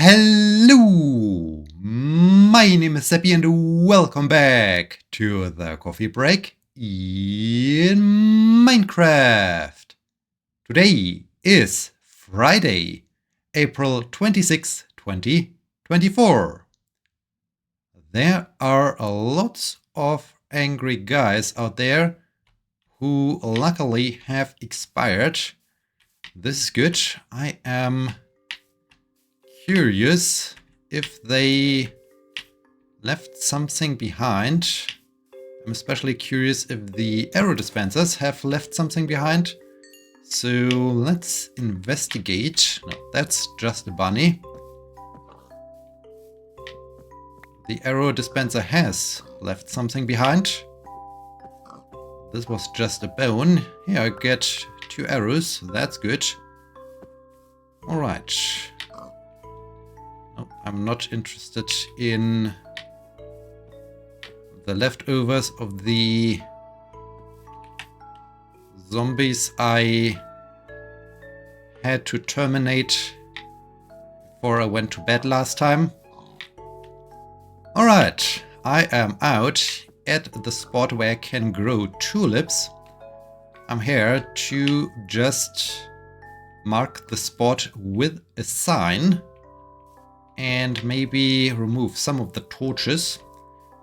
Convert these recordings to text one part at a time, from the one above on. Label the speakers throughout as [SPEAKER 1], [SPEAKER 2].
[SPEAKER 1] Hello, my name is Sebbi and welcome back to the coffee break in Minecraft. Today is Friday, April 26, 2024. There are lots of angry guys out there who luckily have expired. This is good. I am curious if they left something behind. I'm especially curious if the arrow dispensers have left something behind. So let's investigate. No, that's just a bunny. The arrow dispenser has left something behind. This was just a bone. Here I get 2 arrows. That's good. Alright. I'm not interested in the leftovers of the zombies I had to terminate before I went to bed last time. Alright, I am out at the spot where I can grow tulips. I'm here to just mark the spot with a sign and maybe remove some of the torches.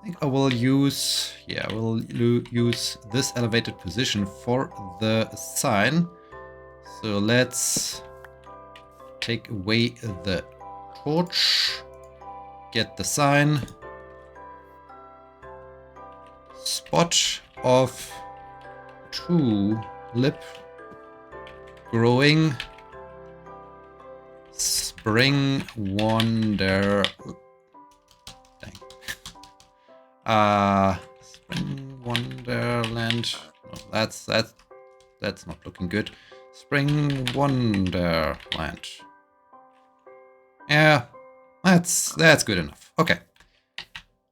[SPEAKER 1] I think I will use, use this elevated position for the sign. So let's take away the torch, get the sign. Spot of tulip growing. Spring Wonder. Dang. Spring Wonderland. No, that's not looking good. Spring Wonderland. Yeah, that's good enough. Okay.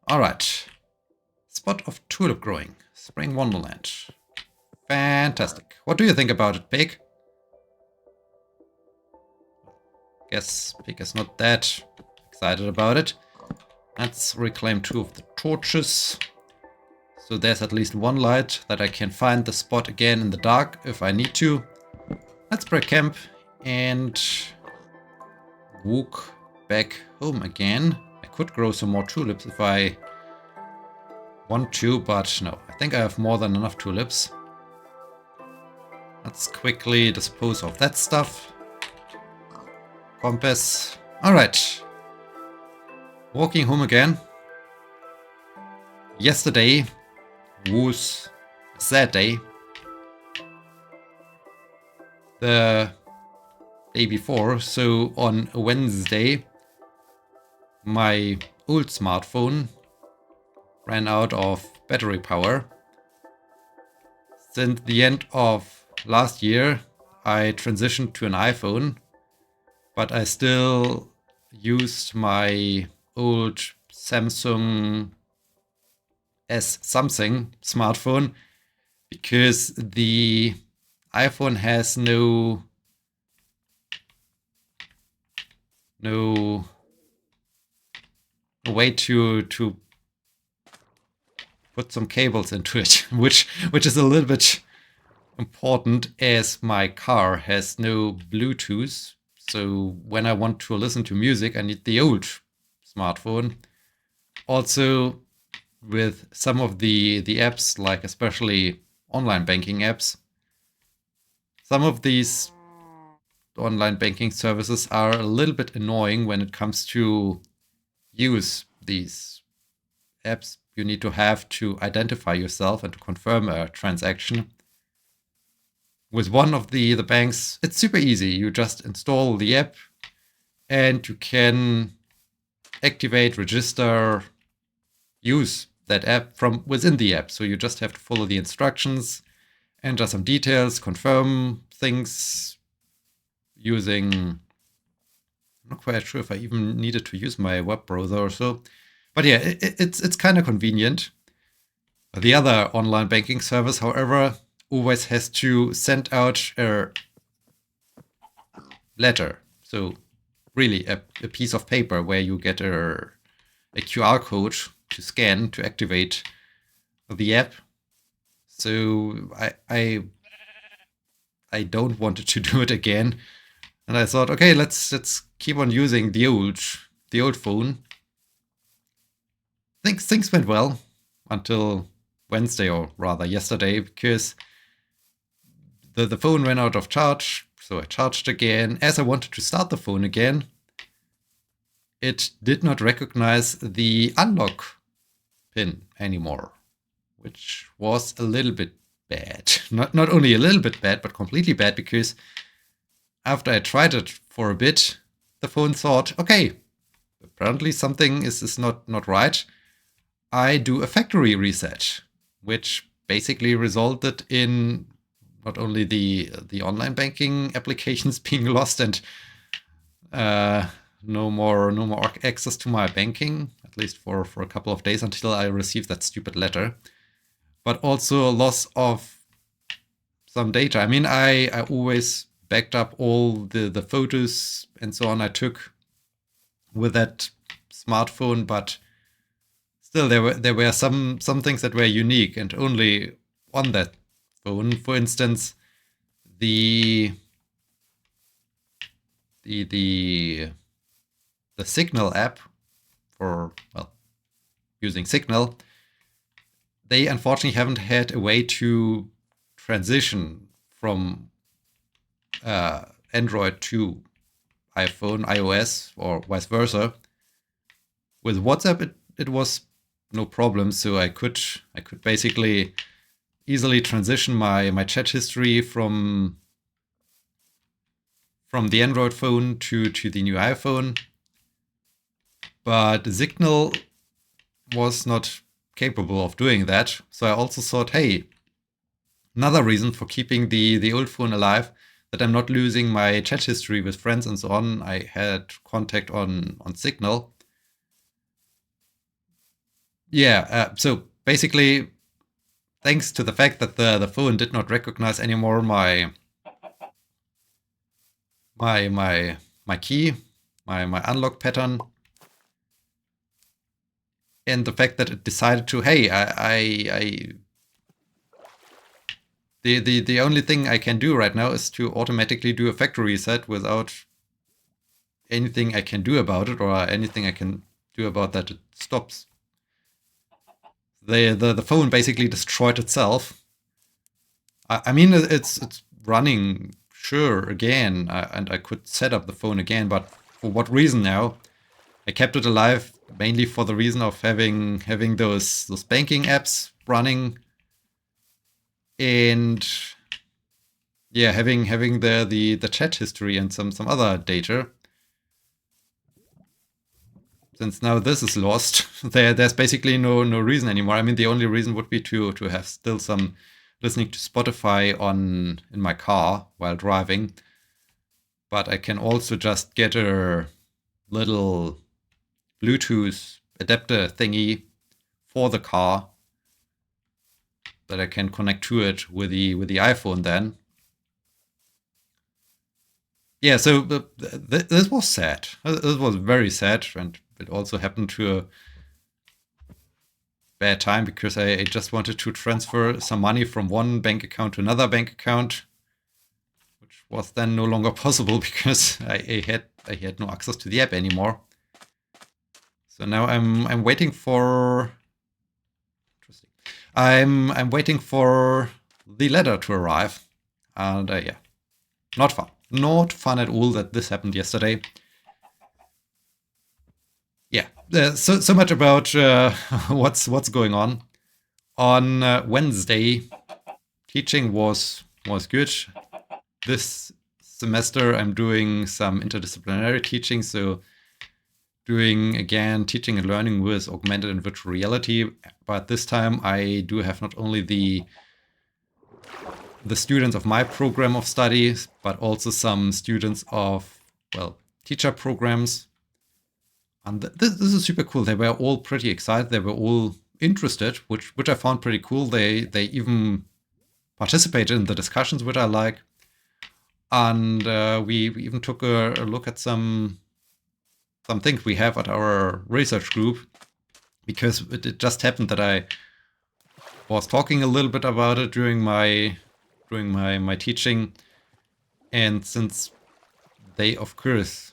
[SPEAKER 1] All right. Spot of tulip growing. Spring Wonderland. Fantastic. What do you think about it, Pig? Guess Pig is not that excited about it. Let's reclaim 2 of the torches. So there's at least 1 light that I can find the spot again in the dark if I need to. Let's break camp and walk back home again. I could grow some more tulips if I want to, but no, I think I have more than enough tulips. Let's quickly dispose of that stuff. Compass. Alright. Walking home again. Yesterday was a sad day. The day before, so on Wednesday, my old smartphone ran out of battery power. Since the end of last year, I transitioned to an iPhone. But I still used my old Samsung S something smartphone because the iPhone has no way to put some cables into it, which is a little bit important as my car has no Bluetooth. So when I want to listen to music, I need the old smartphone. Also, with some of the apps, like especially online banking apps, some of these online banking services are a little bit annoying when it comes to use these apps. You need to have to identify yourself and to confirm a transaction. With one of the banks, it's super easy. You just install the app and you can activate, register, use that app from within the app. So you just have to follow the instructions, enter some details, confirm things using... I'm not quite sure if I even needed to use my web browser or so. But yeah, it's kind of convenient. The other online banking service, however, always has to send out a letter. So really a piece of paper where you get a QR code to scan to activate the app. So I don't want to do it again. And I thought, okay, let's keep on using the old phone. Things went well until Wednesday, or rather yesterday, because the phone ran out of charge. So I charged again. As I wanted to start the phone again, it did not recognize the unlock pin anymore, which was a little bit bad. Not only a little bit bad, but completely bad, because after I tried it for a bit, the phone thought, okay, apparently something is not right. I do a factory reset, which basically resulted in not only the online banking applications being lost and no more access to my banking, at least for a couple of days until I received that stupid letter, but also a loss of some data. I mean, I always backed up all the photos and so on I took with that smartphone, but still there were some things that were unique and only on that phone. For instance, the Signal app for, well, using Signal, they unfortunately haven't had a way to transition from Android to iPhone, iOS, or vice versa. With WhatsApp, it was no problem, so I could basically easily transition my chat history from the Android phone to the new iPhone. But Signal was not capable of doing that. So I also thought, hey, another reason for keeping the old phone alive, that I'm not losing my chat history with friends and so on. I had contact on Signal. Yeah, so basically, thanks to the fact that the phone did not recognize anymore my key, my unlock pattern, and the fact that it decided to, hey, the only thing I can do right now is to automatically do a factory reset without anything I can do about it, or anything I can do about that it stops. The phone basically destroyed itself. I mean, it's running, sure, again, and I could set up the phone again, but for what reason now? I kept it alive mainly for the reason of having those banking apps running, and yeah, having the chat history and some other data. Since now this is lost, there's basically no reason anymore. I mean, the only reason would be to have still some listening to Spotify in my car while driving. But I can also just get a little Bluetooth adapter thingy for the car that I can connect to it with the iPhone then. Yeah, so this was sad. This was very sad, and it also happened to a bad time because I just wanted to transfer some money from one bank account to another bank account, which was then no longer possible because I had no access to the app anymore. So now I'm waiting for. Interesting. I'm waiting for the letter to arrive, and yeah, not fun. Not fun at all that this happened yesterday. Yeah, so much about what's going on. On Wednesday, teaching was good. This semester, I'm doing some interdisciplinary teaching, so doing again teaching and learning with augmented and virtual reality. But this time, I do have not only the students of my program of studies, but also some students of, well, teacher programs. And this is super cool. They were all pretty excited. They were all interested, which I found pretty cool. They even participated in the discussions, which I like. And we even took a look at some things we have at our research group, because it just happened that I was talking a little bit about it during my teaching, and since they of course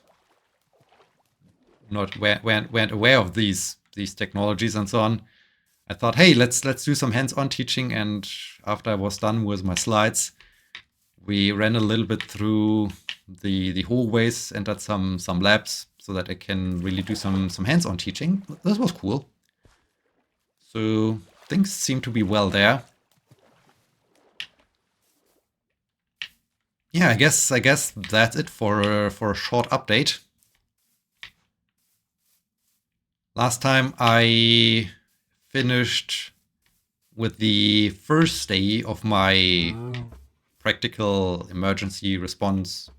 [SPEAKER 1] not weren't aware of these technologies and so on, I thought, hey, let's do some hands-on teaching. And after I was done with my slides, we ran a little bit through the hallways, entered some labs, so that I can really do some hands-on teaching. This was cool. So things seem to be well there. Yeah, I guess that's it for a short update. Last time I finished with the first day of my practical emergency response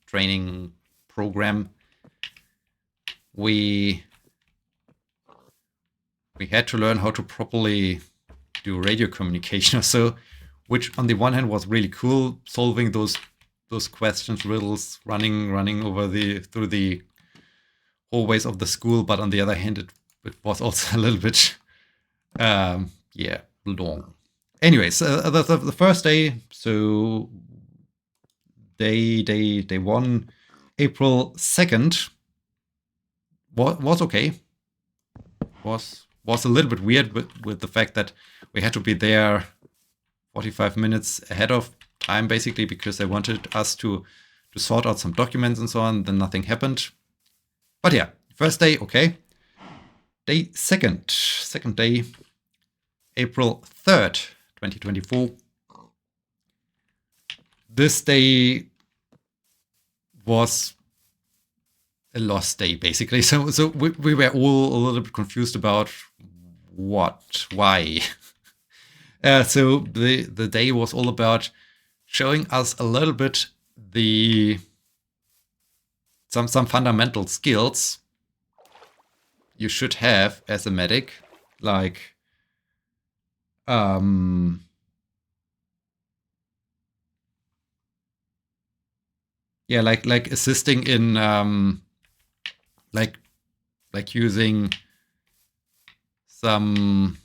[SPEAKER 1] training program. We had to learn how to properly do radio communication or so, which on the one hand was really cool, solving those questions, riddles, running over through the hallways of the school. But on the other hand, it was also a little bit, long. Anyways, the first day, so day 1, April 2nd, was okay. Was a little bit weird with the fact that we had to be there 45 minutes ahead of time, basically, because they wanted us to sort out some documents and so on. Then nothing happened. But yeah, first day, okay. Day second day, April 3rd, 2024. This day was a lost day, basically. So we were all a little bit confused about why. So the day was all about showing us a little bit some fundamental skills you should have as a medic, like like assisting in like using some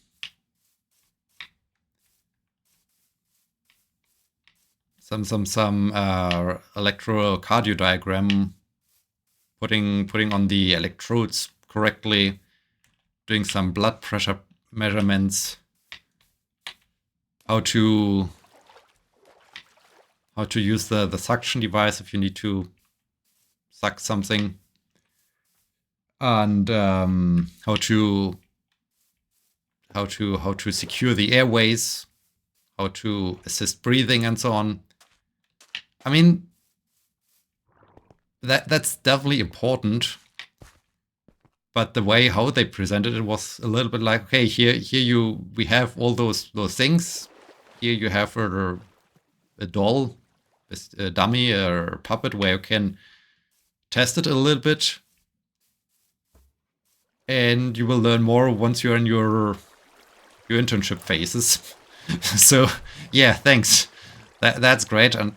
[SPEAKER 1] electrocardiogram, putting on the electrodes correctly, doing some blood pressure measurements, how to use the suction device if you need to suck something, and how to secure the airways, how to assist breathing, and so on. I mean, that's definitely important, but the way how they presented it was a little bit like, okay, here we have all those things. Here you have a doll, a dummy, or puppet, where you can test it a little bit, and you will learn more once you're in your internship phases. So yeah, thanks. That's great. And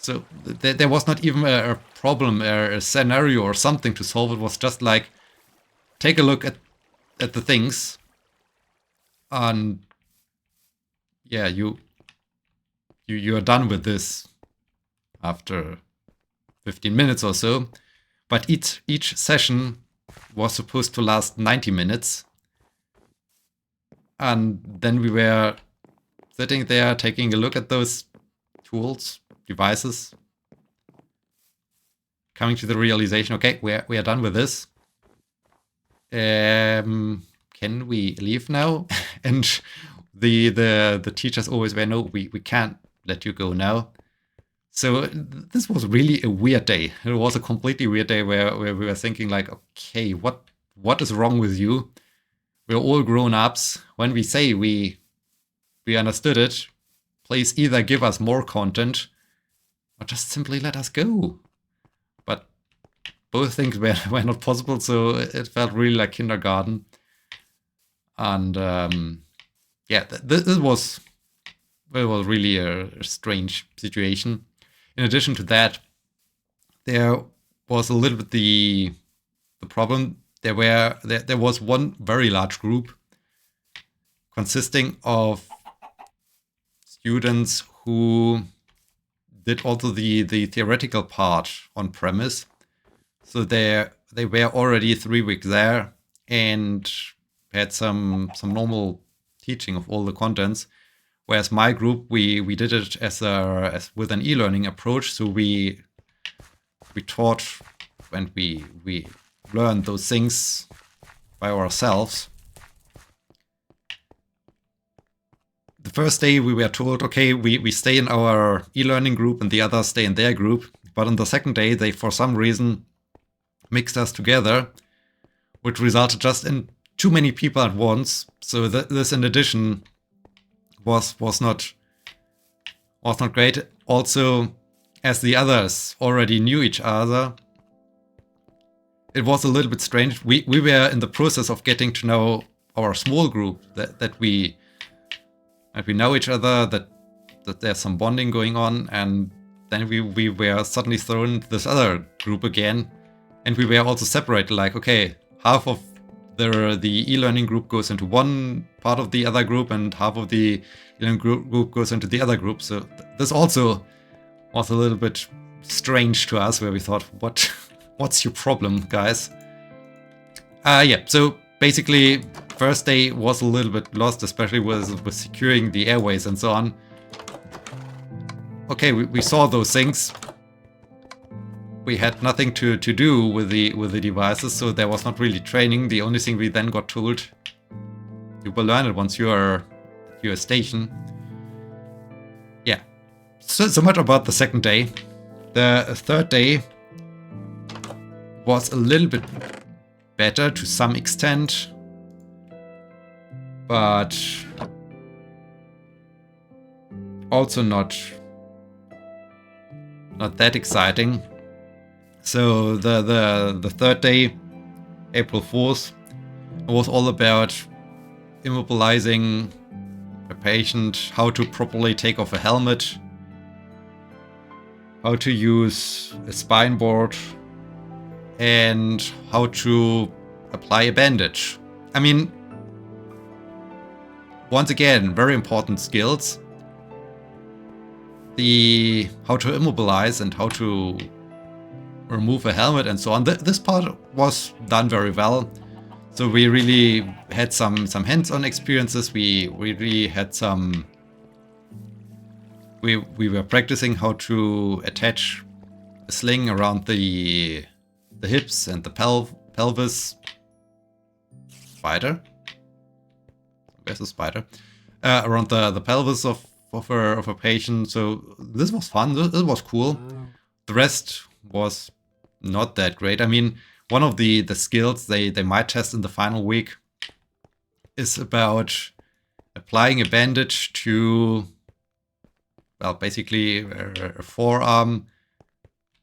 [SPEAKER 1] so there was not even a problem, a scenario or something to solve. It was just like, take a look at the things, and yeah, you are done with this after 15 minutes or so. But each session was supposed to last 90 minutes. And then we were sitting there taking a look at those tools, devices, coming to the realization, okay, we are done with this. Can we leave now? And the teachers always were, no, we can't let you go now. So this was really a weird day. It was a completely weird day where we were thinking like, okay, what is wrong with you? We're all grown-ups. When we say we understood it, please either give us more content or just simply let us go. But both things were not possible, so it felt really like kindergarten. And yeah, this was really a strange situation. In addition to that, there was a little bit the problem, there was one very large group consisting of students who did also the theoretical part on premise. So they were already 3 weeks there and had some normal teaching of all the contents. Whereas my group, we did it as with an e-learning approach. So we taught and we learned those things by ourselves. The first day we were told, okay, we stay in our e-learning group and the others stay in their group. But on the second day, they, for some reason, mixed us together, which resulted just in too many people at once. So this, in addition, was not great. Also, as the others already knew each other, it was a little bit strange. We were in the process of getting to know our small group, that we know each other, that there's some bonding going on, and then we were suddenly thrown into this other group again, and we were also separated. Like, okay, half of the e-learning group goes into one part of the other group, and half of the e-learning group goes into the other group. So this also was a little bit strange to us, where we thought, what's your problem, guys? Yeah, so basically, first day was a little bit lost, especially with securing the airways and so on. Okay, we saw those things. We had nothing to do with the devices, so there was not really training. The only thing we then got told, you will learn it once you're stationed. Yeah, so much about the second day. The third day was a little bit better to some extent, but also not that exciting. So the third day, April 4th, was all about immobilizing a patient, how to properly take off a helmet, how to use a spine board, and how to apply a bandage. I mean, once again, very important skills. How to immobilize and how to remove a helmet and so on. This part was done very well. So we really had some hands-on experiences. We really had some. We were practicing how to attach a sling around the hips and the pelvis. Spider. Where's the spider? Around the pelvis of a patient. So this was fun. This was cool. The rest was not that great. I mean, one of the skills they might test in the final week is about applying a bandage to, well, basically a forearm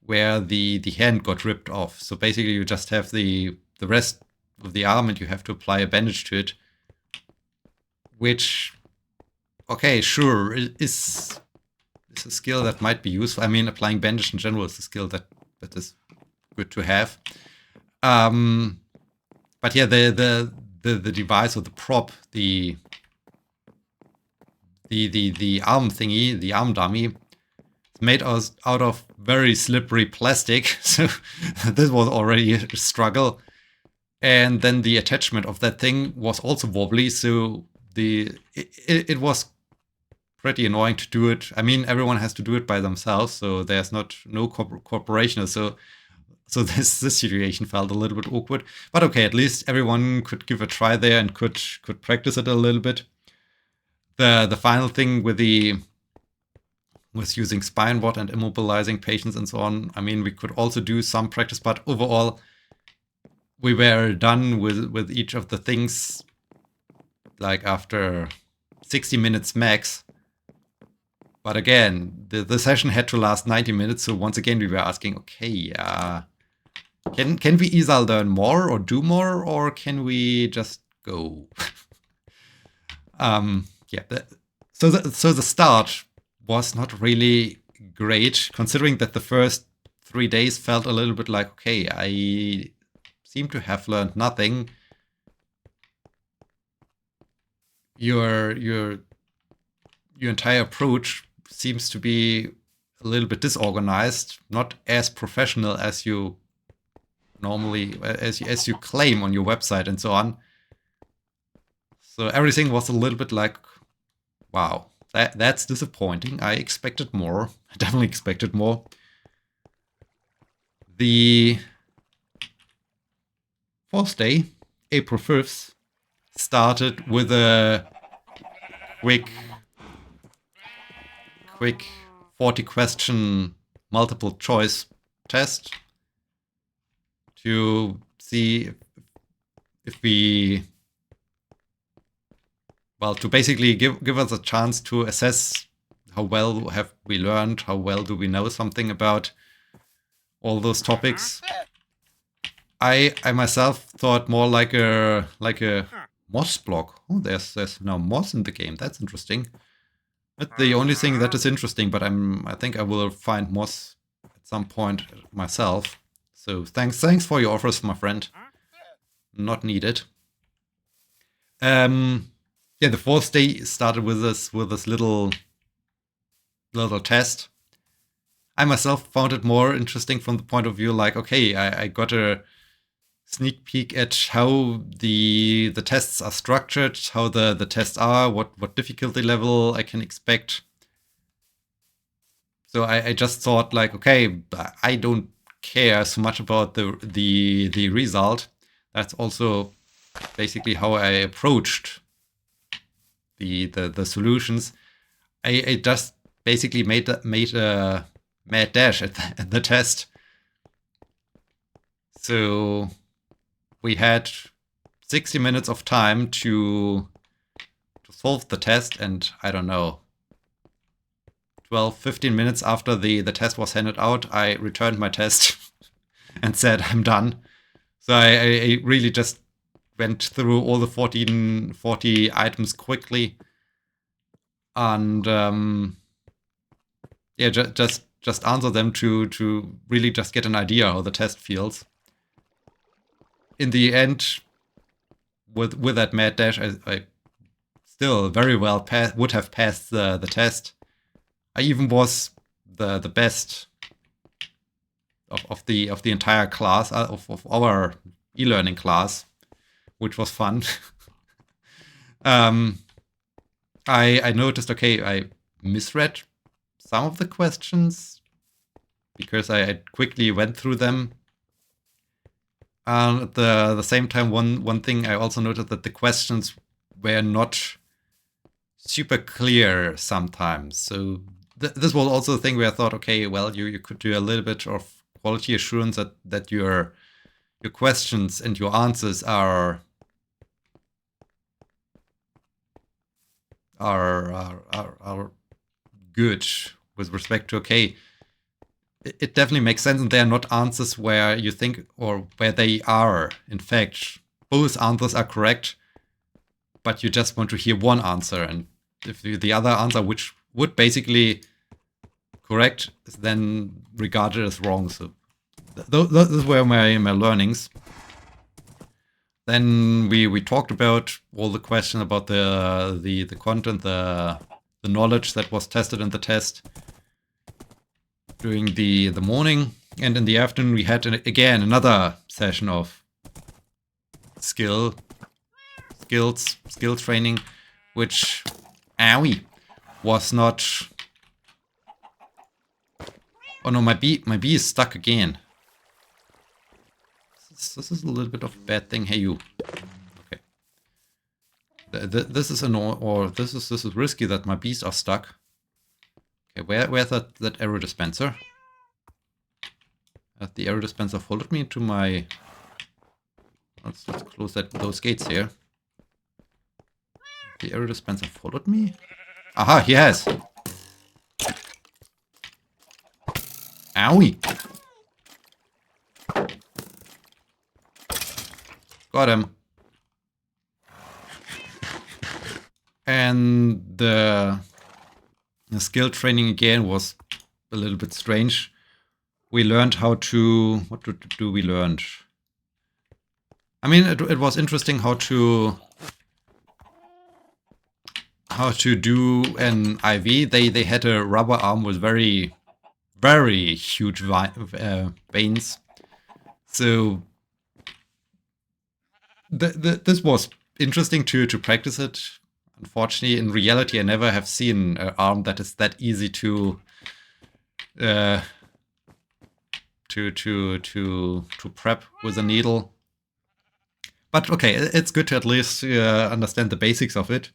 [SPEAKER 1] where the hand got ripped off. So basically you just have the rest of the arm and you have to apply a bandage to it, which, okay, sure, is a skill that might be useful. I mean, applying bandage in general is a skill that is good to have. But yeah, the device or the prop, the arm thingy, the arm dummy, is made out of very slippery plastic. So this was already a struggle. And then the attachment of that thing was also wobbly. So it was pretty annoying to do it. I mean, everyone has to do it by themselves, so there's no cooperation. So this situation felt a little bit awkward. But okay, at least everyone could give a try there and could practice it a little bit. The final thing with using spine board and immobilizing patients and so on, I mean, we could also do some practice, but overall we were done with each of the things like after 60 minutes max. But again, the session had to last 90 minutes. So once again, we were asking, okay, can we either learn more or do more, or can we just go? Yeah. So the start was not really great, considering that the first 3 days felt a little bit like, okay, I seem to have learned nothing. Your entire approach seems to be a little bit disorganized, not as professional as you normally, as you claim on your website and so on. So everything was a little bit like, wow, that's disappointing. I expected more. I definitely expected more. The fourth day, April 5th, started with a quick 40 question multiple choice test to see if we, well, to basically give us a chance to assess how well have we learned, how well do we know something about all those topics. I myself thought more like a moss block. Oh, there's now moss in the game. That's interesting. That's the only thing that is interesting, but I think I will find moss at some point myself. So thanks for your offers, my friend. Not needed. Yeah, the fourth day started with this little test. I myself found it more interesting from the point of view like, okay, I got a sneak peek at how the tests are structured, how the tests are, what difficulty level I can expect. So I just thought like, okay, I don't care so much about the result. That's also basically how I approached the solutions. I just basically made a mad dash at the test. So we had 60 minutes of time to solve the test, and I don't know, 12-15 minutes after the test was handed out, I returned my test and said I'm done. So I really just went through all the 40 items quickly, and yeah, just answer them to really just get an idea how the test feels. In the end, with that mad dash, I still very well would have passed the test. I even was the best of the entire class, of our e-learning class, which was fun. I noticed, okay, I misread some of the questions because I quickly went through them. And at the same time, one thing I also noted that the questions were not super clear sometimes. So this was also a thing where I thought, okay, well, you could do a little bit of quality assurance that your questions and your answers are good with respect to, okay, it definitely makes sense, and they're not answers where you think, or where they are, in fact, both answers are correct, but you just want to hear one answer, and if the other answer, which would basically correct, is then regarded as wrong. So those were my learnings. Then we talked about all the questions about the content, the knowledge that was tested in the test during the morning, and in the afternoon we had again another session of skill training, which was not. Oh no, my bee is stuck again. This is a little bit of a bad thing. Hey, you. Okay. This is this is risky that my bees are stuck. Okay, where's that arrow dispenser? The arrow dispenser followed me into my. Let's close those gates here. The arrow dispenser followed me. Aha, he has. Owie. Got him. And the skill training again was a little bit strange. We learned how to... What do we learn? I mean, it was interesting how to do an IV. They had a rubber arm with very huge veins. So this was interesting to practice it. Unfortunately, in reality, I never have seen an arm that is that easy to prep with a needle. But okay, it's good to at least understand the basics of it.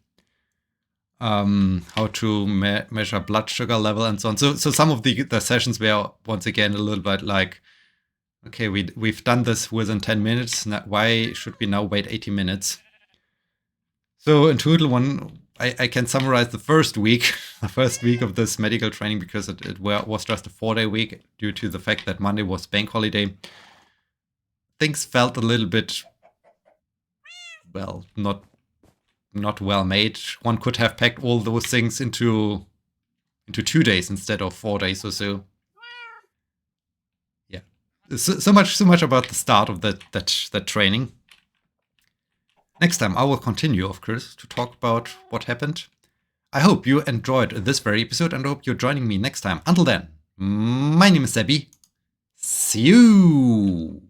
[SPEAKER 1] How to measure blood sugar level and so on. So some of the sessions were once again a little bit like, okay, we've done this within 10 minutes. Why should we now wait 80 minutes? So in total, I can summarize the first week, of this medical training, because it was just a 4-day week due to the fact that Monday was bank holiday. Things felt a little bit, well, not well made. One could have packed all those things into 2 days instead of 4 days or so. Yeah, so much about the start of that training. Next time I will continue, of course, to talk about what happened. I hope you enjoyed this very episode, and I hope you're joining me next time. Until then, my name is Sebbi. See you!